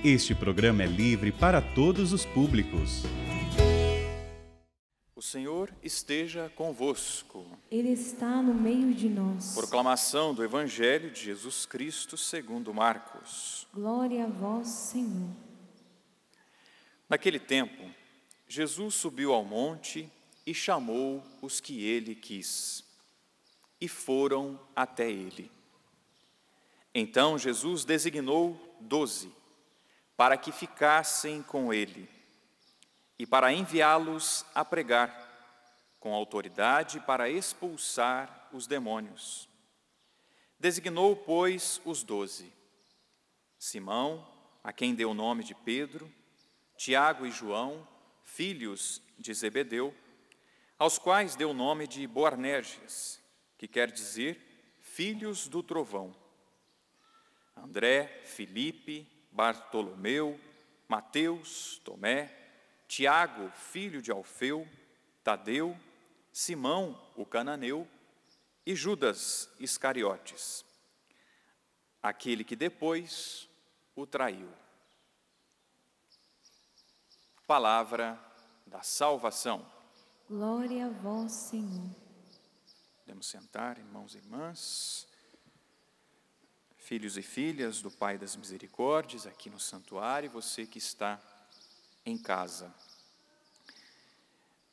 Este programa é livre para todos os públicos. O Senhor esteja convosco. Ele está no meio de nós. Proclamação do Evangelho de Jesus Cristo segundo Marcos. Glória a vós, Senhor. Naquele tempo, Jesus subiu ao monte e chamou os que ele quis, e foram até ele. Então Jesus designou 12, para que ficassem com ele, e para enviá-los a pregar, com autoridade para expulsar os demônios. Designou, pois, os 12: Simão, a quem deu o nome de Pedro, Tiago e João, filhos de Zebedeu, aos quais deu o nome de Boanerges, que quer dizer filhos do trovão. André, Filipe, Bartolomeu, Mateus, Tomé, Tiago, filho de Alfeu, Tadeu, Simão, o cananeu, e Judas Iscariotes, aquele que depois o traiu. Palavra da salvação. Glória a vós, Senhor. Podemos sentar, irmãos e irmãs, filhos e filhas do Pai das Misericórdias, aqui no santuário, você que está em casa.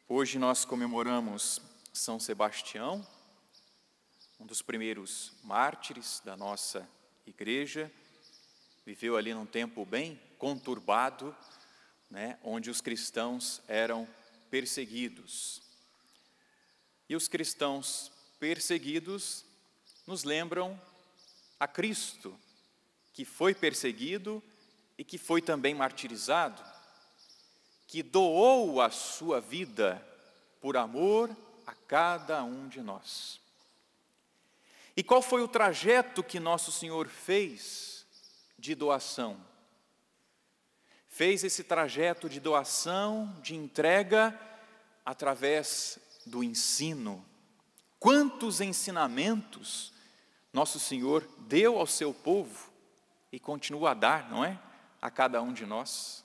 Hoje nós comemoramos São Sebastião, um dos primeiros mártires da nossa igreja. Viveu ali num tempo bem conturbado, onde os cristãos eram perseguidos. E os cristãos perseguidos nos lembram a Cristo, que foi perseguido e que foi também martirizado, que doou a sua vida por amor a cada um de nós. E qual foi o trajeto que Nosso Senhor fez de doação? Fez esse trajeto de doação, de entrega, através do ensino. Quantos ensinamentos Nosso Senhor deu ao seu povo e continua a dar, não é? A cada um de nós.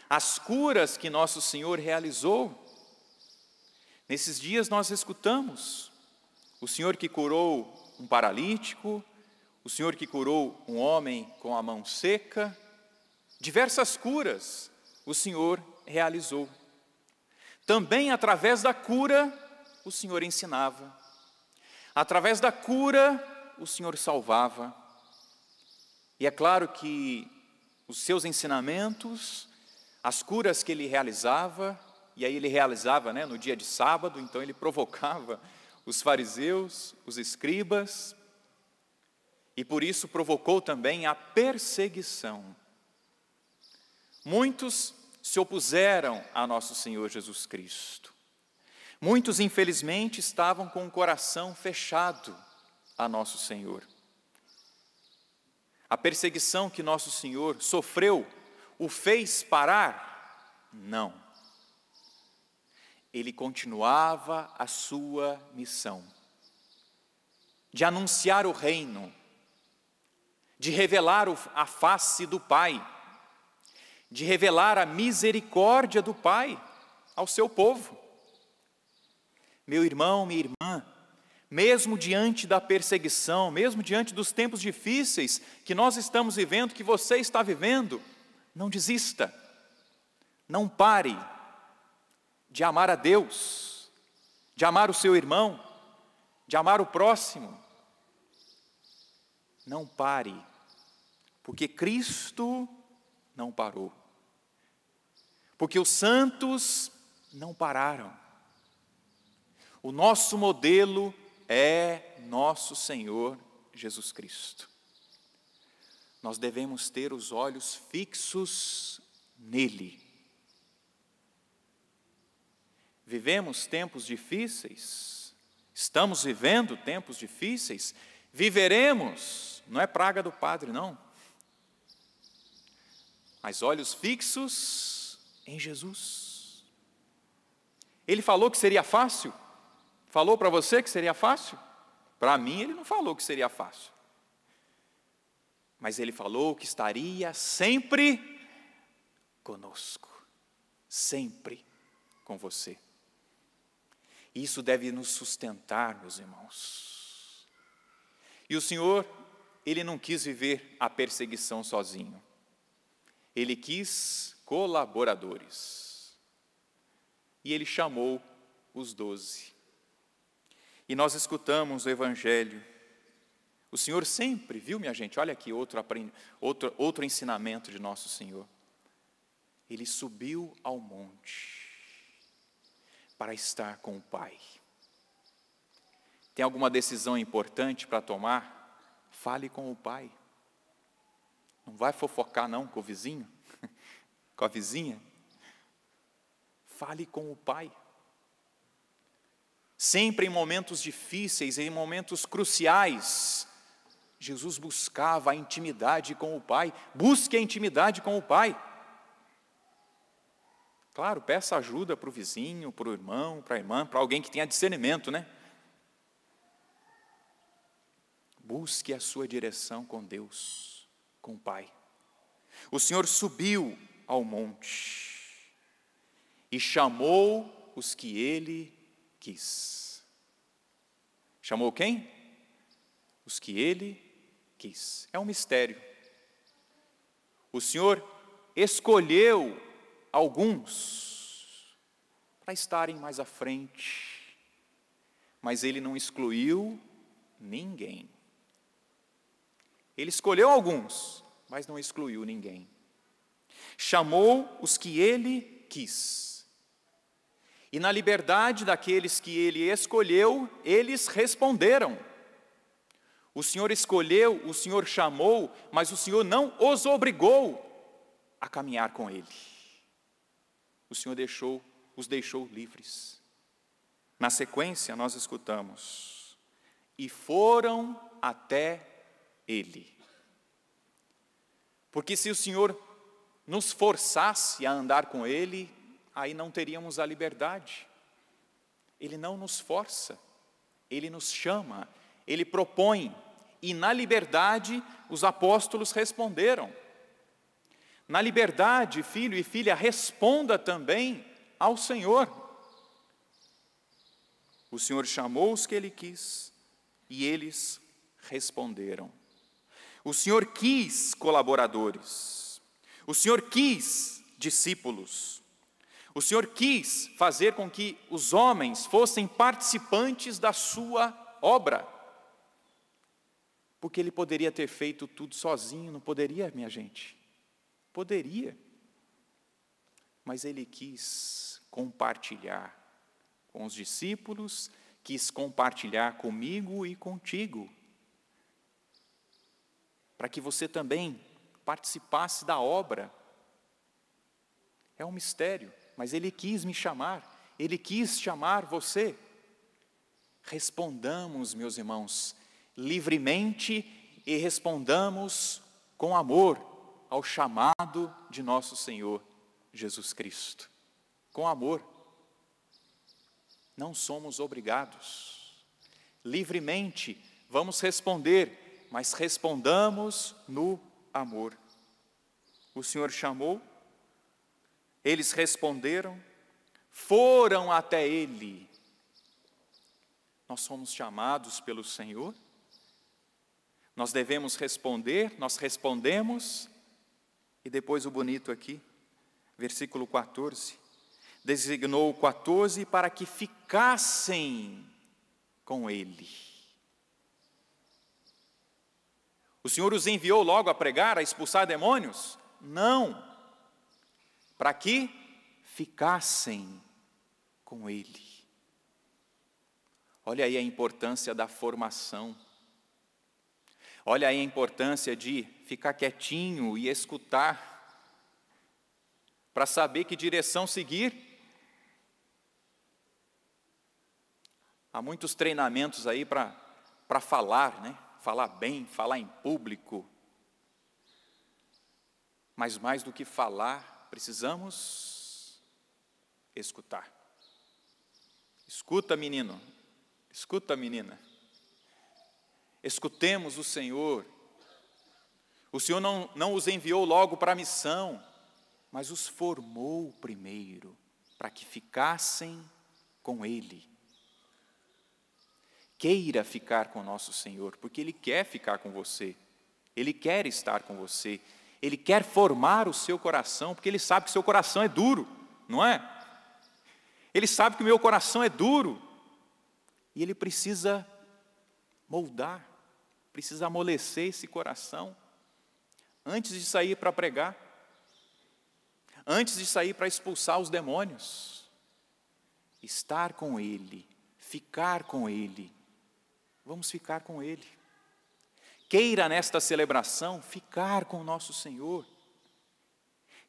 As curas que Nosso Senhor realizou. Nesses dias nós escutamos o Senhor que curou um paralítico, o Senhor que curou um homem com a mão seca. Diversas curas o Senhor realizou. Também através da cura o Senhor ensinava. Através da cura o Senhor salvava. E é claro que os seus ensinamentos, as curas que ele realizava, e aí ele realizava no dia de sábado, então ele provocava os fariseus, os escribas, e por isso provocou também a perseguição. Muitos se opuseram a nosso Senhor Jesus Cristo. Muitos, infelizmente, estavam com o coração fechado a nosso Senhor. A perseguição que nosso Senhor sofreu o fez parar? Não. Ele continuava a sua missão de anunciar o reino, de revelar a face do Pai, de revelar a misericórdia do Pai ao seu povo. Meu irmão, minha irmã, mesmo diante da perseguição, mesmo diante dos tempos difíceis que nós estamos vivendo, que você está vivendo, não desista, não pare de amar a Deus, de amar o seu irmão, de amar o próximo. Não pare, porque Cristo não parou, porque os santos não pararam. O nosso modelo é nosso Senhor Jesus Cristo. Nós devemos ter os olhos fixos nele. Vivemos tempos difíceis, estamos vivendo tempos difíceis, viveremos, não é praga do padre não, mas olhos fixos em Jesus. Ele falou que seria fácil? Falou para você que seria fácil? Para mim ele não falou que seria fácil. mas Ele falou que estaria sempre conosco, sempre com você. Isso deve nos sustentar, meus irmãos. E o Senhor, Ele não quis viver a perseguição sozinho. Ele quis colaboradores. E Ele chamou os 12. E nós escutamos o Evangelho. O Senhor sempre, viu, minha gente? Olha aqui outro ensinamento de nosso Senhor. Ele subiu ao monte para estar com o Pai. Tem alguma decisão importante para tomar? Fale com o Pai. Não vai fofocar não com o vizinho, com a vizinha. Fale com o Pai. Sempre em momentos difíceis, em momentos cruciais, Jesus buscava a intimidade com o Pai. Busque a intimidade com o Pai. Claro, peça ajuda para o vizinho, para o irmão, para a irmã, para alguém que tenha discernimento, né? Busque a sua direção com Deus, com o Pai. O Senhor subiu ao monte e chamou os que Ele quis. Chamou quem? Os que Ele quis. É um mistério. O Senhor escolheu alguns para estarem mais à frente, mas Ele não excluiu ninguém. Ele escolheu alguns, mas não excluiu ninguém. Chamou os que Ele quis. E na liberdade daqueles que Ele escolheu, eles responderam. O Senhor escolheu, o Senhor chamou, mas o Senhor não os obrigou a caminhar com Ele. O Senhor os deixou livres. Na sequência, nós escutamos: e foram até Ele. Porque se o Senhor nos forçasse a andar com Ele, aí não teríamos a liberdade. Ele não nos força, Ele nos chama, Ele propõe. E na liberdade, os apóstolos responderam. Na liberdade, filho e filha, responda também ao Senhor. O Senhor chamou os que Ele quis e eles responderam. O Senhor quis colaboradores. O Senhor quis discípulos. O Senhor quis fazer com que os homens fossem participantes da sua obra. Porque Ele poderia ter feito tudo sozinho, não poderia, minha gente? Poderia. Mas Ele quis compartilhar com os discípulos, quis compartilhar comigo e contigo, para que você também participasse da obra. É um mistério, mas Ele quis me chamar, Ele quis chamar você. Respondamos, meus irmãos, livremente e respondamos com amor ao chamado de nosso Senhor Jesus Cristo. Com amor. Não somos obrigados. Livremente vamos responder, mas respondamos no amor. O Senhor chamou, eles responderam, foram até Ele. Nós somos chamados pelo Senhor, nós devemos responder, nós respondemos, e depois o bonito aqui, versículo 14, designou 14 para que ficassem com Ele. O Senhor os enviou logo a pregar, a expulsar demônios? Não, para que ficassem com Ele. Olha aí a importância da formação. Olha aí a importância de ficar quietinho e escutar, para saber que direção seguir. Há muitos treinamentos aí para falar, né? Falar bem, falar em público. Mas mais do que falar, precisamos escutar. Escuta, menino. Escuta, menina. Escutemos o Senhor. O Senhor não os enviou logo para a missão, mas os formou primeiro, para que ficassem com Ele. Queira ficar com nosso Senhor, porque Ele quer ficar com você. Ele quer estar com você. Ele quer formar o seu coração, porque Ele sabe que seu coração é duro, não é? Ele sabe que o meu coração é duro. E Ele precisa moldar, precisa amolecer esse coração. Antes de sair para pregar, antes de sair para expulsar os demônios, estar com Ele, ficar com Ele, vamos ficar com Ele. Queira nesta celebração ficar com o nosso Senhor,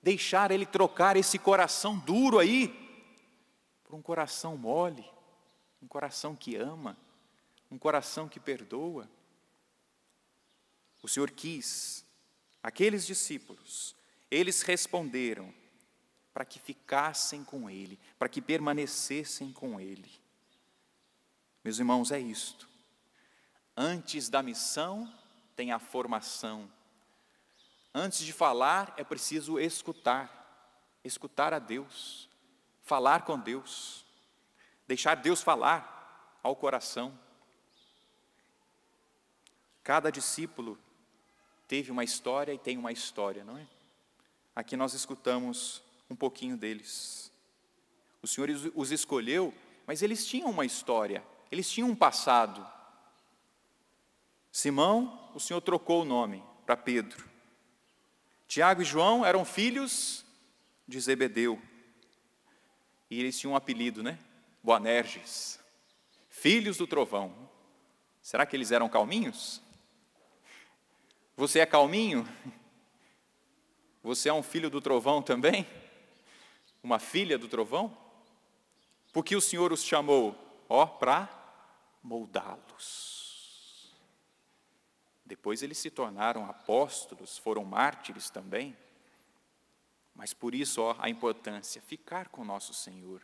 deixar Ele trocar esse coração duro aí, por um coração mole, um coração que ama, um coração que perdoa. O Senhor quis. Aqueles discípulos, eles responderam para que ficassem com Ele, para que permanecessem com Ele. Meus irmãos, é isto. Antes da missão, tem a formação. Antes de falar, é preciso escutar a Deus, falar com Deus, deixar Deus falar ao coração. Cada discípulo teve uma história e tem uma história, não é? Aqui nós escutamos um pouquinho deles. O Senhor os escolheu, mas eles tinham uma história, eles tinham um passado. Simão, o Senhor trocou o nome para Pedro. Tiago e João eram filhos de Zebedeu. E eles tinham um apelido, né? Boanerges, filhos do trovão. Será que eles eram calminhos? Você é calminho? Você é um filho do trovão também? Uma filha do trovão? Porque o Senhor os chamou, para moldá-los. Depois eles se tornaram apóstolos, foram mártires também. Mas por isso, a importância, ficar com nosso Senhor,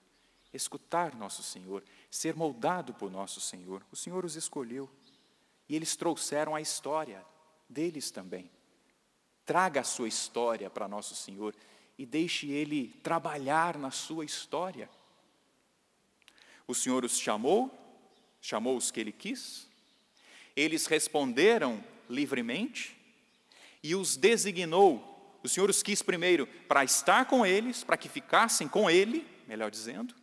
escutar nosso Senhor, ser moldado por nosso Senhor. O Senhor os escolheu e eles trouxeram a história deles também. Traga a sua história para nosso Senhor e deixe Ele trabalhar na sua história. O Senhor os chamou os que Ele quis, eles responderam livremente e os designou. O Senhor os quis primeiro para estar com eles, para que ficassem com Ele, melhor dizendo.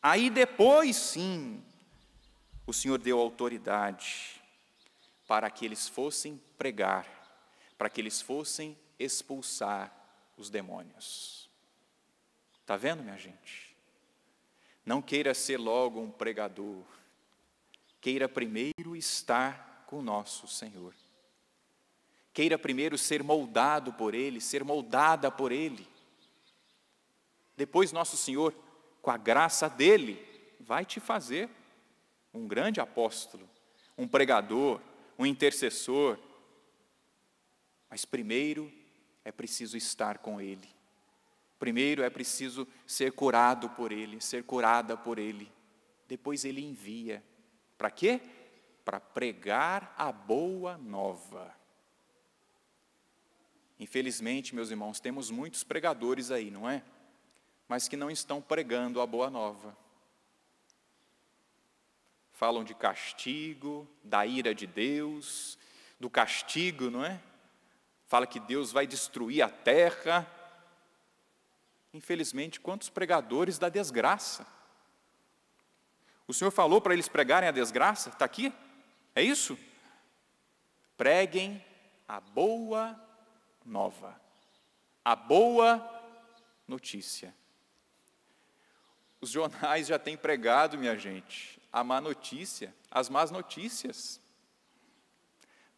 Aí depois, sim, o Senhor deu autoridade para que eles fossem pregar, para que eles fossem expulsar os demônios. Está vendo, minha gente? Não queira ser logo um pregador. Queira primeiro estar com o nosso Senhor. Queira primeiro ser moldado por Ele, ser moldada por Ele. Depois nosso Senhor, com a graça dEle, vai te fazer um grande apóstolo, um pregador, um intercessor. Mas primeiro é preciso estar com Ele. Primeiro é preciso ser curado por Ele, ser curada por Ele. Depois Ele envia. Para quê? Para pregar a boa nova. Infelizmente, meus irmãos, temos muitos pregadores aí, não é? Mas que não estão pregando a boa nova. Falam de castigo, da ira de Deus, do castigo, não é? Fala que Deus vai destruir a terra. Infelizmente, quantos pregadores da desgraça? O Senhor falou para eles pregarem a desgraça? Está aqui? É isso? Preguem a boa nova, a boa notícia. Os jornais já têm pregado, minha gente, a má notícia, as más notícias.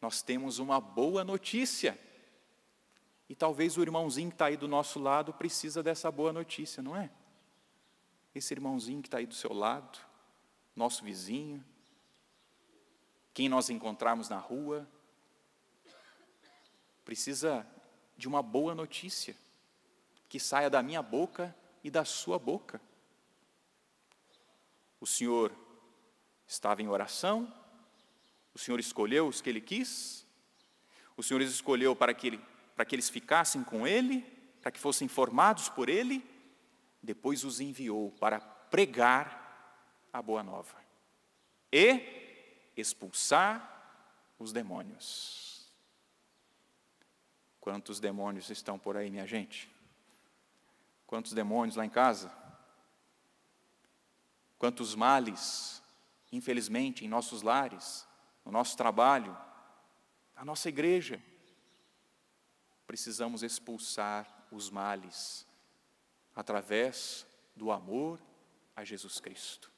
Nós temos uma boa notícia. E talvez o irmãozinho que está aí do nosso lado precisa dessa boa notícia, não é? Esse irmãozinho que está aí do seu lado, nosso vizinho, quem nós encontrarmos na rua, precisa de uma boa notícia, que saia da minha boca e da sua boca. O Senhor estava em oração, o Senhor escolheu os que Ele quis, O Senhor os escolheu para que eles ficassem com Ele, para que fossem formados por Ele, depois os enviou para pregar a boa nova e expulsar os demônios. Quantos demônios estão por aí, minha gente? Quantos demônios lá em casa? Quantos males, infelizmente, em nossos lares, no nosso trabalho, na nossa igreja. Precisamos expulsar os males através do amor a Jesus Cristo,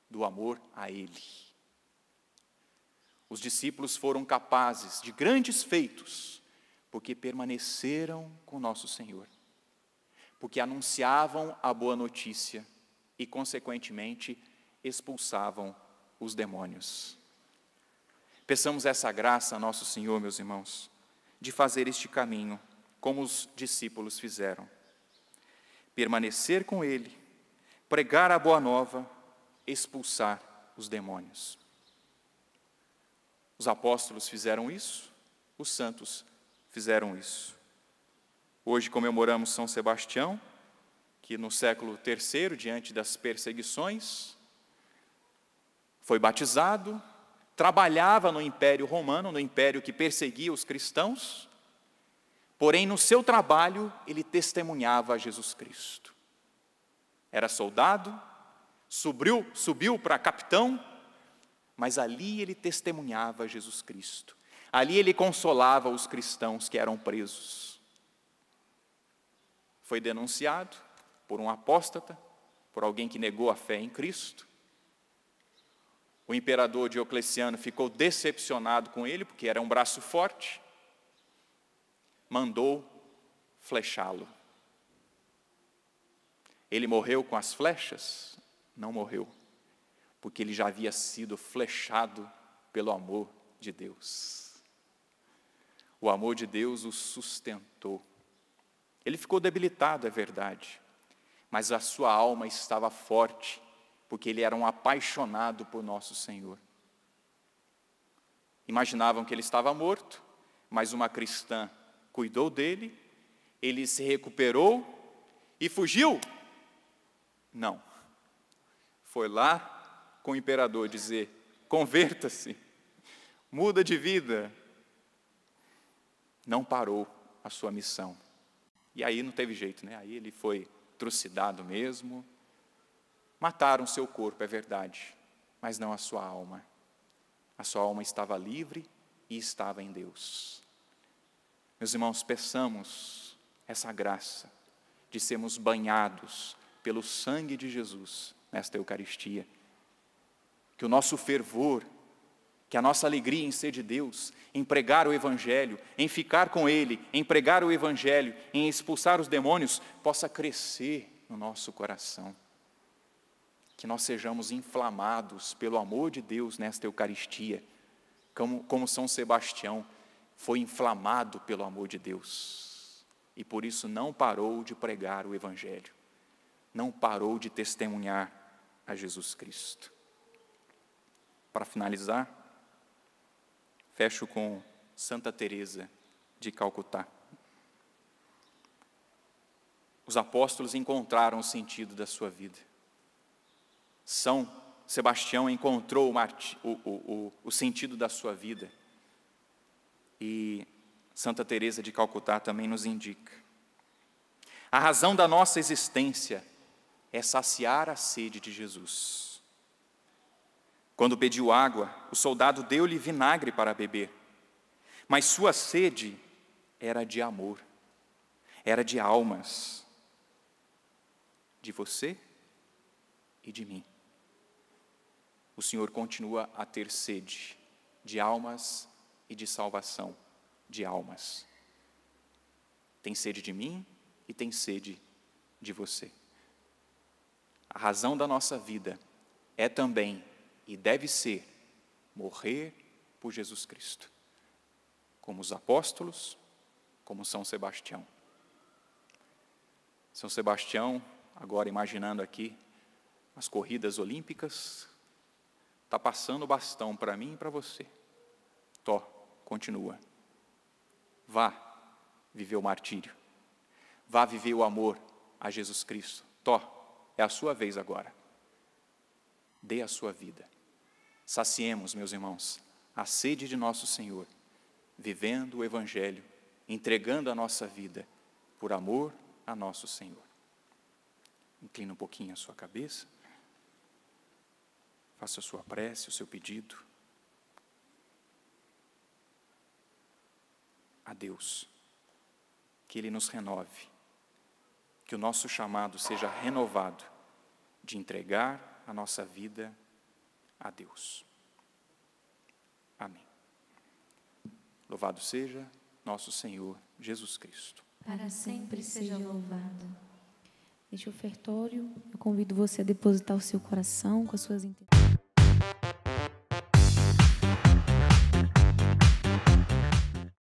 do amor a Ele. Os discípulos foram capazes de grandes feitos, porque permaneceram com nosso Senhor, porque anunciavam a boa notícia e, consequentemente, expulsavam os demônios. Peçamos essa graça a nosso Senhor, meus irmãos, de fazer este caminho, como os discípulos fizeram. Permanecer com Ele, pregar a boa nova, expulsar os demônios. Os apóstolos fizeram isso, os santos fizeram isso. Hoje comemoramos São Sebastião, que no século III, diante das perseguições, foi batizado, trabalhava no Império Romano, no império que perseguia os cristãos, porém no seu trabalho ele testemunhava a Jesus Cristo. Era soldado, subiu para capitão, mas ali ele testemunhava a Jesus Cristo. Ali ele consolava os cristãos que eram presos. Foi denunciado por um apóstata, por alguém que negou a fé em Cristo. O imperador Diocleciano ficou decepcionado com ele, porque era um braço forte, mandou flechá-lo. Ele morreu com as flechas? Não morreu, porque ele já havia sido flechado pelo amor de Deus. O amor de Deus o sustentou. Ele ficou debilitado, é verdade, mas a sua alma estava forte, porque ele era um apaixonado por nosso Senhor. Imaginavam que ele estava morto, mas uma cristã cuidou dele, ele se recuperou e fugiu? Não. Foi lá com o imperador dizer: converta-se, muda de vida. Não parou a sua missão. E aí não teve jeito, né? Aí ele foi trucidado mesmo. Mataram seu corpo, é verdade, mas não a sua alma. A sua alma estava livre e estava em Deus. Meus irmãos, peçamos essa graça de sermos banhados pelo sangue de Jesus nesta Eucaristia. Que o nosso fervor, que a nossa alegria em ser de Deus, em pregar o Evangelho, em ficar com Ele, em pregar o Evangelho, em expulsar os demônios, possa crescer no nosso coração. Que nós sejamos inflamados pelo amor de Deus nesta Eucaristia, como São Sebastião foi inflamado pelo amor de Deus, e por isso não parou de pregar o Evangelho, não parou de testemunhar a Jesus Cristo. Para finalizar, fecho com Santa Teresa de Calcutá. Os apóstolos encontraram o sentido da sua vida. São Sebastião encontrou o sentido da sua vida. E Santa Teresa de Calcutá também nos indica. A razão da nossa existência é saciar a sede de Jesus. Quando pediu água, o soldado deu-lhe vinagre para beber. Mas sua sede era de amor, era de almas, de você e de mim. O Senhor continua a ter sede de almas e de salvação de almas. Tem sede de mim e tem sede de você. A razão da nossa vida é também e deve ser morrer por Jesus Cristo, como os apóstolos, como São Sebastião. São Sebastião, agora imaginando aqui as corridas olímpicas, está passando o bastão para mim e para você. Continua. Vá viver o martírio. Vá viver o amor a Jesus Cristo. É a sua vez agora. Dê a sua vida. Saciemos, meus irmãos, a sede de nosso Senhor, vivendo o Evangelho, entregando a nossa vida por amor a nosso Senhor. Inclina um pouquinho a sua cabeça. Faça a sua prece, o seu pedido. A Deus, que Ele nos renove, que o nosso chamado seja renovado de entregar a nossa vida a Deus. Amém. Louvado seja nosso Senhor Jesus Cristo. Para sempre seja louvado. Neste ofertório, eu convido você a depositar o seu coração com as suas intenções.